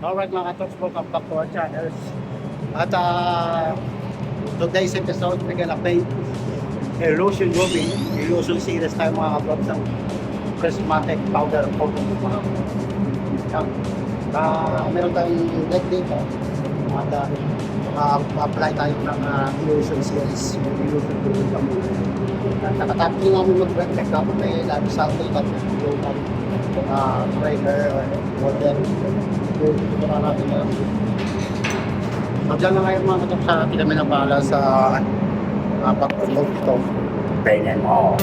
Alright mga katoks, welcome back to our channel. At today's episode, we're gonna paint illusion ruby, illusion series tayo mga katoks ng prismatic powder coating. Meron tayong deck dito at apply tayo ng illusion series, illusion ruby kami. Nakatapos din namin mag-reflect ako may lalo sa atin at yung breaker or model. Ito na natin na. Maglang na ngayon mga katok sa atin namin ang bahala sa pag-promote ito. Paintin mo!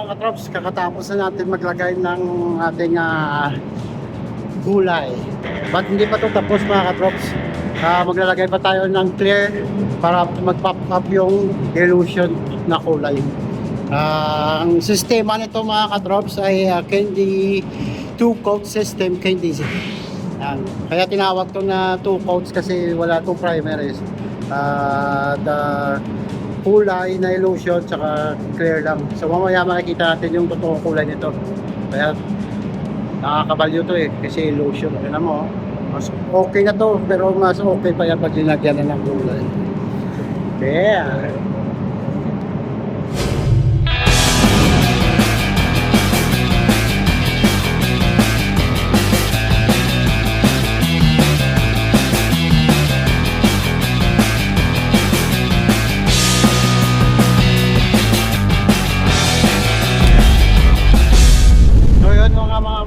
Katrops, kakatapos na natin maglagay ng ating gulay. But hindi pa ito tapos mga katrops. Maglalagay pa tayo ng clear para mag-pop up yung illusion na kulay. Ang sistema nito mga katrops ay candy 2-coat system candy. Kaya tinawag to na 2 coats kasi wala 2 primaries. Kulay na illusion tsaka clear lang. So mamaya makikita natin yung totoong kulay nito. Kaya nakakabalyo to kasi illusion. Ano mo, mas okay na to pero mas okay pa yan pag linagyan na ng kulay. Yeah.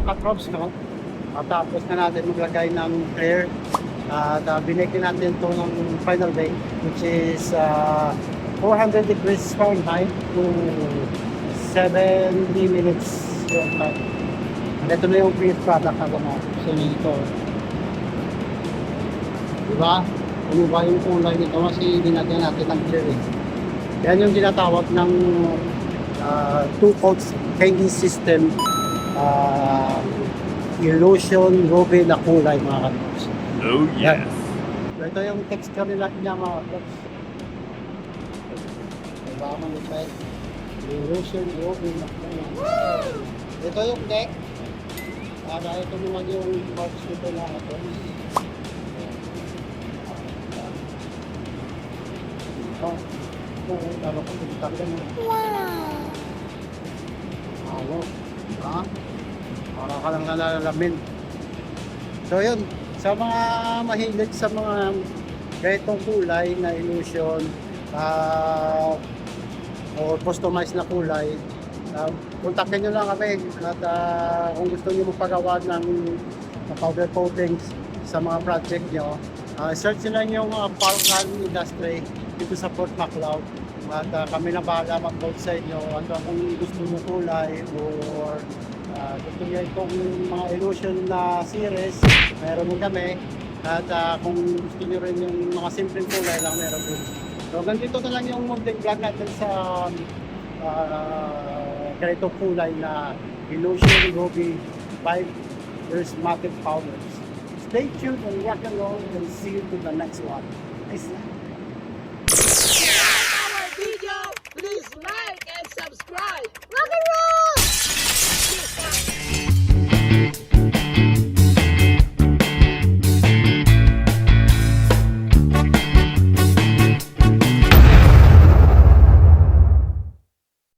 Katrops, no? Tapos na natin maglagay ng clear at binake natin ito ng final day which is 400 degrees Fahrenheit to 70 minutes yung time. Ito na yung finished product na gano'n. So ito, diba? Ano ba yung kulay nito kasi binagyan natin ng clear Yan yung tinatawag ng 2 coats candy system illusion ruby na kulay mga katrops. Oh yes. Ito yung texture nila niya mga katrops. Diba manipet? Illusion ruby na kulay. Ito yung deck. Ito naman yung parts nito na katrops. Wow! Para ka lang nalalamin. So yun, sa mga mahilig sa mga ganitong kulay na illusion o customized na kulay, kontakin nyo lang kami at kung gusto nyo magpagawa ng powder coatings sa mga project nyo, search nyo lang yung Falcon Industry dito sa Port Macleod at kami na bahala mag-vote sa inyo kung gusto nyo kulay or gusto niya itong mga illusion na series, meron din kami. At kung gusto niyo rin yung mga simpleng kulay lang, meron din. So ganito na lang yung munting vlog natin sa ganitong kulay na illusion ruby 5 prismatic powders. Stay tuned and rock and roll and see you to the next one. Nice.